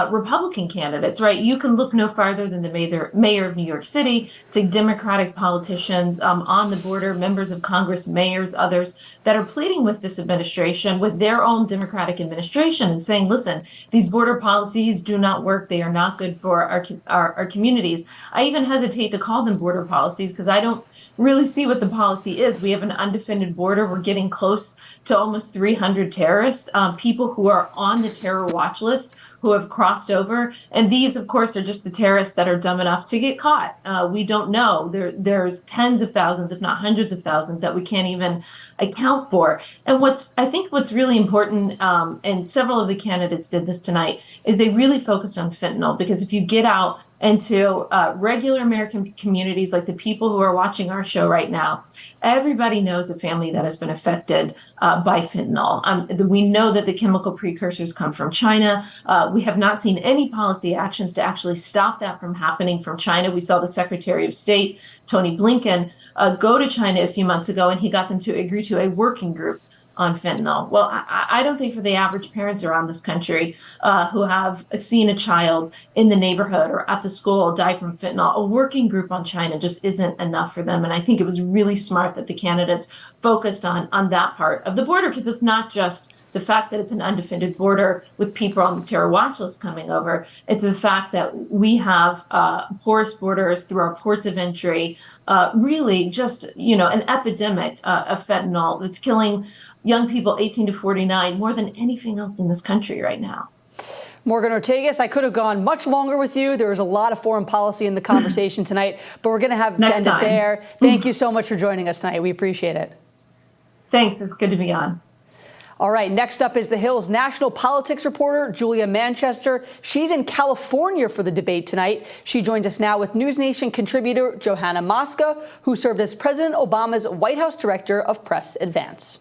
Republican candidates, right? You can look no farther than the mayor of New York City to Democratic politicians on the border, members of Congress, mayors, others that are pleading with this administration, with their own Democratic administration, and saying, listen, these border policies do not work. They are not good for our communities. I even hesitate to call them border policies because I don't really see what the policy is. We have an undefended border. We're getting close to almost 300 terrorists, people who are on the terror watch list who have crossed over. And these, of course, are just the terrorists that are dumb enough to get caught. We don't know. There's tens of thousands, if not hundreds of thousands, that we can't even account for. And I think what's really important, and several of the candidates did this tonight, is they really focused on fentanyl. Because if you get out into regular American communities, like the people who are watching our show right now, everybody knows a family that has been affected by fentanyl. We know that the chemical precursors come from China. We have not seen any policy actions to actually stop that from happening from China. We saw the Secretary of State, Tony Blinken, go to China a few months ago, and he got them to agree to a working group on fentanyl. Well, I don't think for the average parents around this country who have seen a child in the neighborhood or at the school die from fentanyl, a working group on China just isn't enough for them. And I think it was really smart that the candidates focused on that part of the border, because it's not just the fact that it's an undefended border with people on the terror watch list coming over. It's the fact that we have porous borders through our ports of entry, really just, an epidemic of fentanyl that's killing young people 18 to 49 more than anything else in this country right now. Morgan Ortagus, I could have gone much longer with you. There was a lot of foreign policy in the conversation tonight, but we're going to have to end it there. Thank you so much for joining us tonight. We appreciate it. Thanks. It's good to be on. All right, next up is The Hill's national politics reporter, Julia Manchester. She's in California for the debate tonight. She joins us now with NewsNation contributor Johanna Maska, who served as President Obama's White House Director of Press Advance.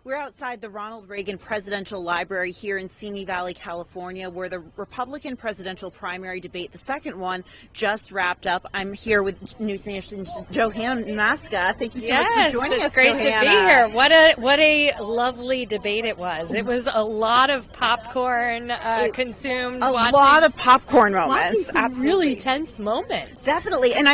We're outside the Ronald Reagan Presidential Library here in Simi Valley, California, where the Republican presidential primary debate, the second one, just wrapped up. I'm here with NewsNation's Johanna Maska. Thank you so much for joining us, Great Johanna. to be here. What a lovely debate it was. It was a lot of popcorn consumed. A lot of popcorn moments. Absolutely. Really tense moments. Definitely. And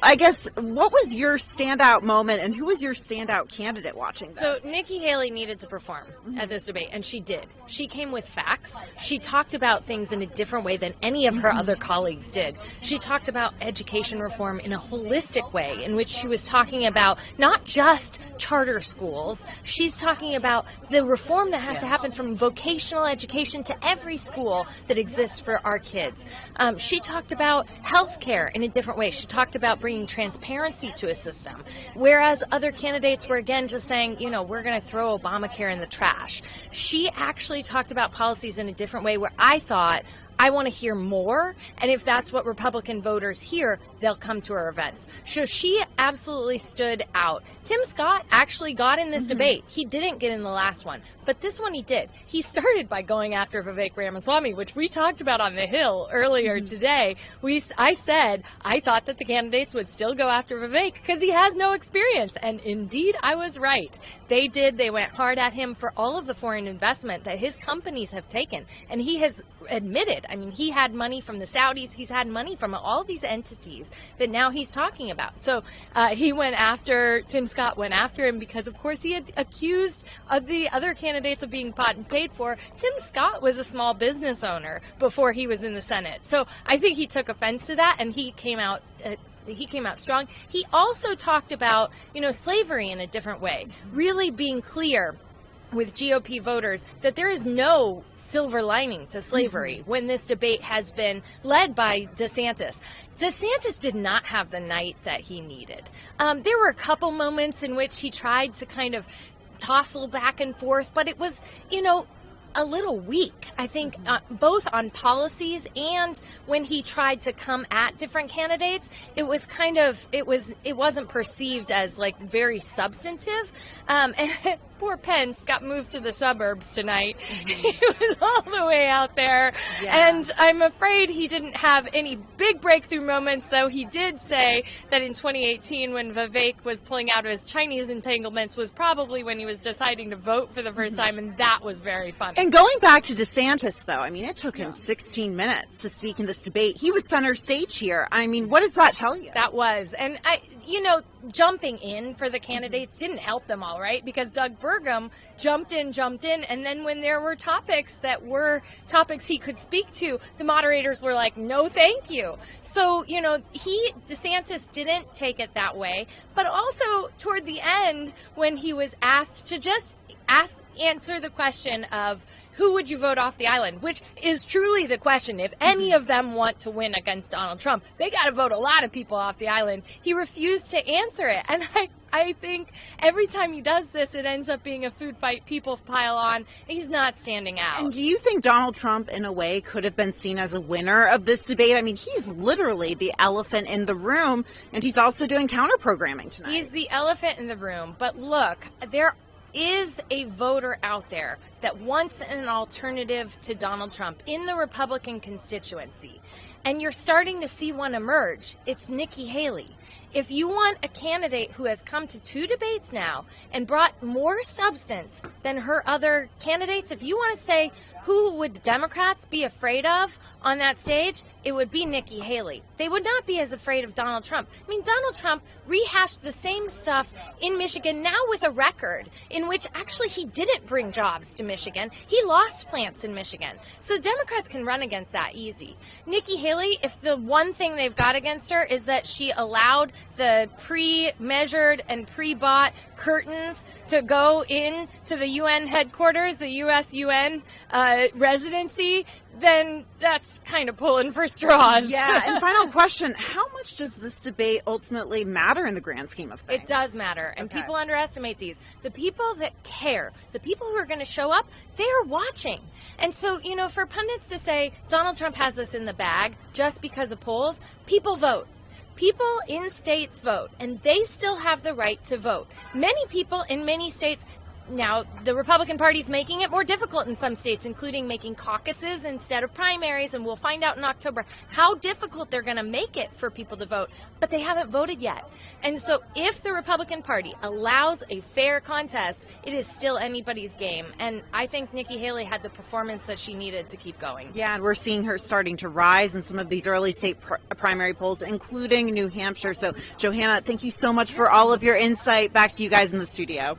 I guess, what was your standout moment, and who was your standout candidate watching this? So Nikki Haley needed to perform at this debate, and she did. She came with facts. She talked about things in a different way than any of her other colleagues did. She talked about education reform in a holistic way, in which she was talking about not just charter schools. She's talking about the reform that has to happen from vocational education to every school that exists for our kids. She talked about healthcare in a different way. She talked about bringing transparency to a system, whereas other candidates were again just saying, we're going to throw Obamacare in the trash. She actually talked about policies in a different way, where I thought, I want to hear more, and if that's what Republican voters hear, they'll come to her events. So she absolutely stood out. Tim Scott actually got in this debate. He didn't get in the last one, but this one he did. He started by going after Vivek Ramaswamy, which we talked about on the Hill earlier today. I said I thought that the candidates would still go after Vivek because he has no experience, and indeed I was right. They did. They went hard at him for all of the foreign investment that his companies have taken, and he has admitted, he had money from the Saudis, he's had money from all these entities that now he's talking about. So Tim Scott went after him because, of course, he had accused of the other candidates of being bought and paid for. Tim Scott was a small business owner before he was in the Senate. So I think he took offense to that, and he came out he came out strong. He also talked about, slavery in a different way, really being clear with GOP voters that there is no silver lining to slavery when this debate has been led by DeSantis. DeSantis did not have the night that he needed. There were a couple moments in which he tried to kind of tossle back and forth, but it was, a little weak, I think, both on policies and when he tried to come at different candidates. It was it wasn't perceived as like very substantive. And poor Pence got moved to the suburbs tonight. He was all the way out there. Yeah. And I'm afraid he didn't have any big breakthrough moments, though he did say that in 2018 when Vivek was pulling out of his Chinese entanglements was probably when he was deciding to vote for the first time, and that was very funny. And going back to DeSantis, though, it took him 16 minutes to speak in this debate. He was center stage here. What does that tell you? That was. And, jumping in for the candidates didn't help them all, right? Because Doug Burgum jumped in, and then when there were topics that were topics he could speak to, the moderators were like, no, thank you. So, DeSantis didn't take it that way. But also toward the end, when he was asked to just answer the question of who would you vote off the island, which is truly the question. If any of them want to win against Donald Trump, they got to vote a lot of people off the island. He refused to answer it. And I think every time he does this, it ends up being a food fight. People pile on. He's not standing out. And do you think Donald Trump, in a way, could have been seen as a winner of this debate? He's literally the elephant in the room, and he's also doing counter-programming tonight. He's the elephant in the room. But look, there is a voter out there that wants an alternative to Donald Trump in the Republican constituency. And you're starting to see one emerge. It's Nikki Haley. If you want a candidate who has come to 2 debates now and brought more substance than her other candidates, if you want to say who would Democrats be afraid of on that stage, it would be Nikki Haley. They would not be as afraid of Donald Trump. Donald Trump rehashed the same stuff in Michigan, now with a record in which actually he didn't bring jobs to Michigan. He lost plants in Michigan. So Democrats can run against that easy. Nikki Haley, if the one thing they've got against her is that she allowed the pre-measured and pre-bought curtains to go in to the UN headquarters, the U.S. UN residency, then that's kind of pulling for straws. Yeah, and final question, how much does this debate ultimately matter in the grand scheme of things? It does matter, and people underestimate these. The people that care, the people who are going to show up, they are watching. And so, for pundits to say Donald Trump has this in the bag just because of polls, people vote. People in states vote, and they still have the right to vote. Many people in many states. Now, the Republican Party is making it more difficult in some states, including making caucuses instead of primaries, and we'll find out in October how difficult they're going to make it for people to vote, but they haven't voted yet. And so if the Republican Party allows a fair contest, it is still anybody's game, and I think Nikki Haley had the performance that she needed to keep going. Yeah, and we're seeing her starting to rise in some of these early state primary polls, including New Hampshire. So, Johanna, thank you so much for all of your insight. Back to you guys in the studio.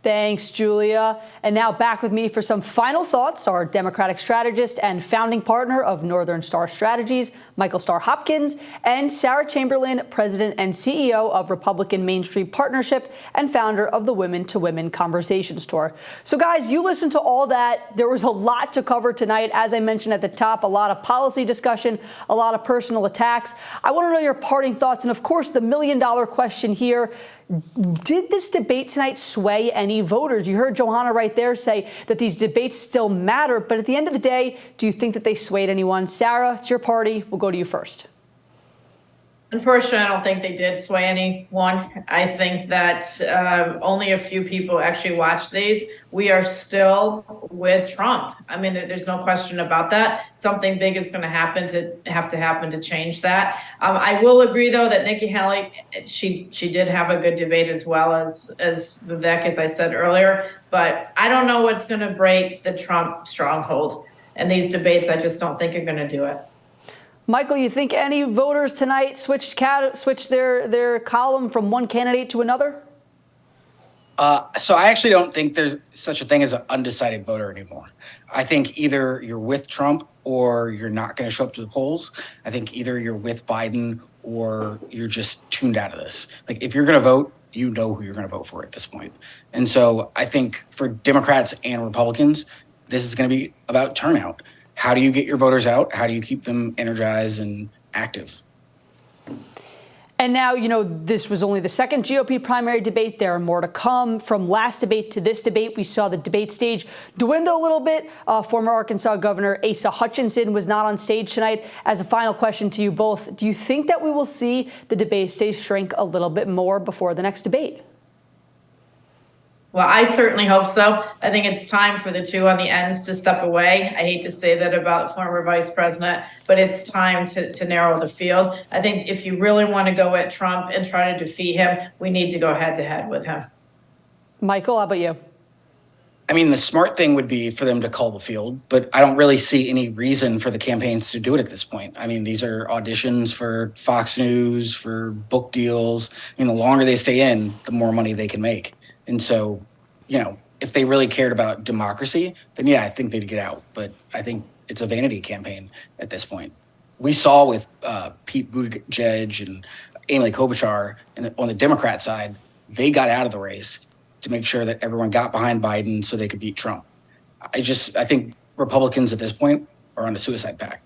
Thanks, Julia. And now back with me for some final thoughts, our Democratic strategist and founding partner of Northern Star Strategies, Mychael Starr Hopkins, and Sarah Chamberlain, president and CEO of Republican Main Street Partnership and founder of the Women to Women Conversations Tour. So, guys, you listened to all that. There was a lot to cover tonight. As I mentioned at the top, a lot of policy discussion, a lot of personal attacks. I want to know your parting thoughts. And, of course, the million-dollar question here. Did this debate tonight sway any voters? You heard Johanna right there say that these debates still matter, but at the end of the day, do you think that they swayed anyone? Sarah, it's your party. We'll go to you first. Unfortunately, I don't think they did sway anyone. I think that only a few people actually watch these. We are still with Trump. There's no question about that. Something big is going to happen to change that. I will agree, though, that Nikki Haley, she did have a good debate as well as Vivek, as I said earlier. But I don't know what's going to break the Trump stronghold. And these debates, I just don't think are going to do it. Mychael, you think any voters tonight switched their column from one candidate to another? So I actually don't think there's such a thing as an undecided voter anymore. I think either you're with Trump or you're not going to show up to the polls. I think either you're with Biden or you're just tuned out of this. Like, if you're going to vote, you know who you're going to vote for at this point. And so I think for Democrats and Republicans, this is going to be about turnout. How do you get your voters out? How do you keep them energized and active? And now, this was only the second GOP primary debate. There are more to come. From last debate to this debate, we saw the debate stage dwindle a little bit. Former Arkansas Governor Asa Hutchinson was not on stage tonight. As a final question to you both, do you think that we will see the debate stage shrink a little bit more before the next debate? Well, I certainly hope so. I think it's time for the two on the ends to step away. I hate to say that about the former vice president, but it's time to narrow the field. I think if you really want to go at Trump and try to defeat him, we need to go head to head with him. Mychael, how about you? I mean, the smart thing would be for them to call the field, but I don't really see any reason for the campaigns to do it at this point. I mean, these are auditions for Fox News, for book deals. I mean, the longer they stay in, the more money they can make. And so, if they really cared about democracy, then yeah, I think they'd get out. But I think it's a vanity campaign at this point. We saw with Pete Buttigieg and Amy Klobuchar on the Democrat side, they got out of the race to make sure that everyone got behind Biden so they could beat Trump. I think Republicans at this point are on a suicide pact.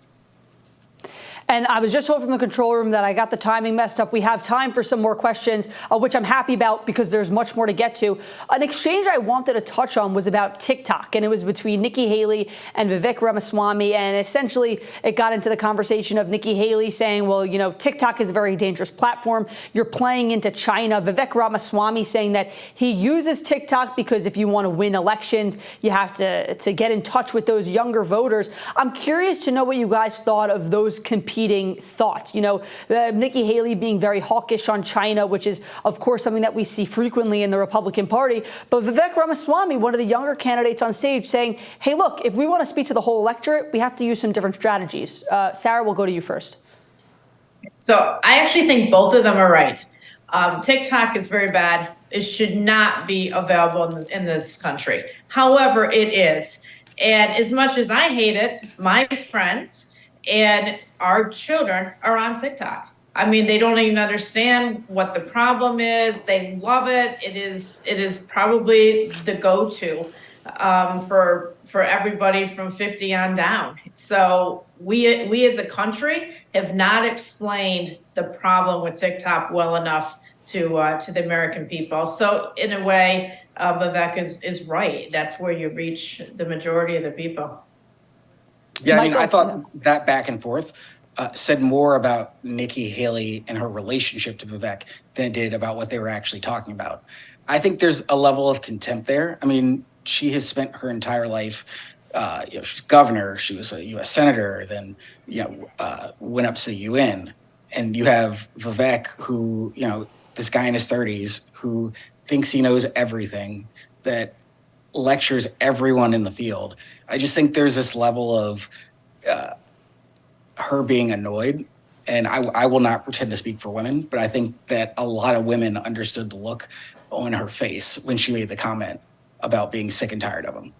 And I was just told from the control room that I got the timing messed up. We have time for some more questions, which I'm happy about because there's much more to get to. An exchange I wanted to touch on was about TickTock, and it was between Nikki Haley and Vivek Ramaswamy. And essentially, it got into the conversation of Nikki Haley saying, well, TickTock is a very dangerous platform. You're playing into China. Vivek Ramaswamy saying that he uses TickTock because if you want to win elections, you have to get in touch with those younger voters. I'm curious to know what you guys thought of those competing thoughts. Nikki Haley being very hawkish on China, which is, of course, something that we see frequently in the Republican Party. But Vivek Ramaswamy, one of the younger candidates on stage, saying, hey, look, if we want to speak to the whole electorate, we have to use some different strategies. Sarah, we'll go to you first. So I actually think both of them are right. TikTok is very bad. It should not be available in this country. However, it is. And as much as I hate it, my friends and our children are on TikTok. I mean, they don't even understand what the problem is. They love it. It is probably the go-to for everybody from 50 on down. So we as a country have not explained the problem with TikTok well enough to the American people. So in a way, Vivek is right. That's where you reach the majority of the people. Yeah, I mean, I thought that back and forth said more about Nikki Haley and her relationship to Vivek than it did about what they were actually talking about. I think there's a level of contempt there. I mean, she has spent her entire life, she's governor, she was a U.S. senator, then, went up to the UN. And you have Vivek, who, this guy in his 30s, who thinks he knows everything, that lectures everyone in the field. I just think there's this level of her being annoyed. And I will not pretend to speak for women, but I think that a lot of women understood the look on her face when she made the comment about being sick and tired of him.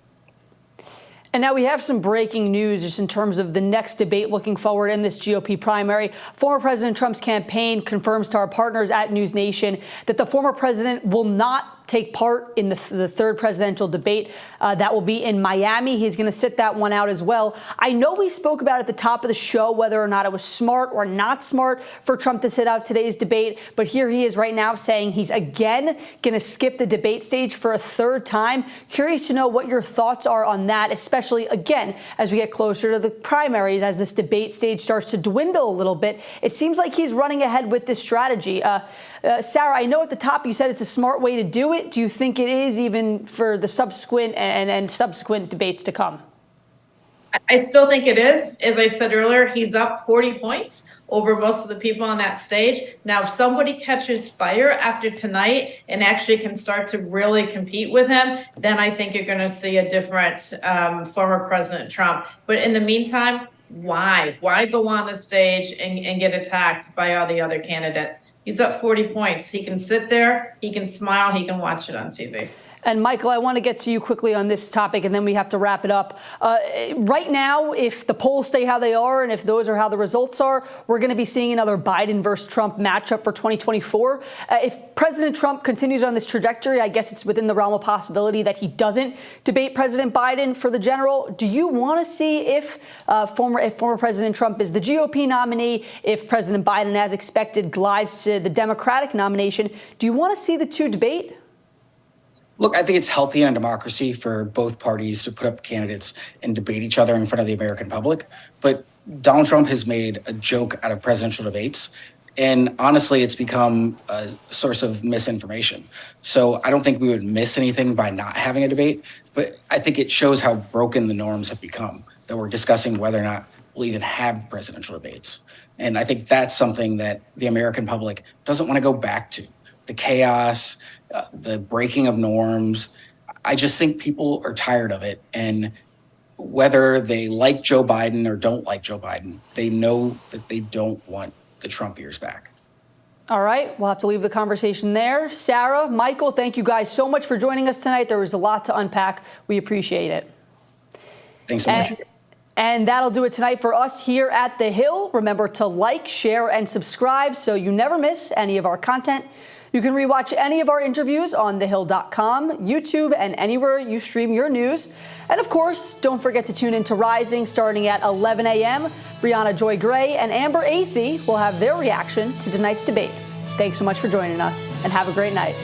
And now we have some breaking news just in terms of the next debate looking forward in this GOP primary. Former President Trump's campaign confirms to our partners at NewsNation that the former president will not take part in the third presidential debate. That will be in Miami. He's going to sit that one out as well. I know we spoke about at the top of the show whether or not it was smart or not smart for Trump to sit out today's debate, but here he is right now saying he's again going to skip the debate stage for a third time. Curious to know what your thoughts are on that, especially, again, as we get closer to the primaries, as this debate stage starts to dwindle a little bit. It seems like he's running ahead with this strategy. Sarah, I know at the top you said it's a smart way to do it. Do you think it is, even for the subsequent and subsequent debates to come? I still think it is. As I said earlier, he's up 40 points over most of the people on that stage. Now, if somebody catches fire after tonight and actually can start to really compete with him, then I think you're going to see a different former President Trump. But in the meantime, why? Why go on the stage and get attacked by all the other candidates? He's up 40 points. He can sit there, he can smile, he can watch it on TV. And Michael, I want to get to you quickly on this topic, and then we have to wrap it up. Right now, if the polls stay how they are, and if those are how the results are, we're going to be seeing another Biden versus Trump matchup for 2024. If President Trump continues on this trajectory, I guess it's within the realm of possibility that he doesn't debate President Biden for the general. Do you want to see if former President Trump is the GOP nominee, if President Biden, as expected, glides to the Democratic nomination? Do you want to see the two debate? Look, I think it's healthy in a democracy for both parties to put up candidates and debate each other in front of the American public. But Donald Trump has made a joke out of presidential debates. And honestly, it's become a source of misinformation. So I don't think we would miss anything by not having a debate. But I think it shows how broken the norms have become, that we're discussing whether or not we'll even have presidential debates. And I think that's something that the American public doesn't want to go back to. The chaos, the breaking of norms. I just think people are tired of it. And whether they like Joe Biden or don't like Joe Biden, they know that they don't want the Trump years back. All right, we'll have to leave the conversation there. Sarah, Michael, thank you guys so much for joining us tonight. There was a lot to unpack. We appreciate it. Thanks so much. And that'll do it tonight for us here at The Hill. Remember to like, share, and subscribe so you never miss any of our content. You can rewatch any of our interviews on thehill.com, YouTube, and anywhere you stream your news. And of course, don't forget to tune in to Rising starting at 11 a.m. Brianna Joy Gray and Amber Elleithee will have their reaction to tonight's debate. Thanks so much for joining us, and have a great night.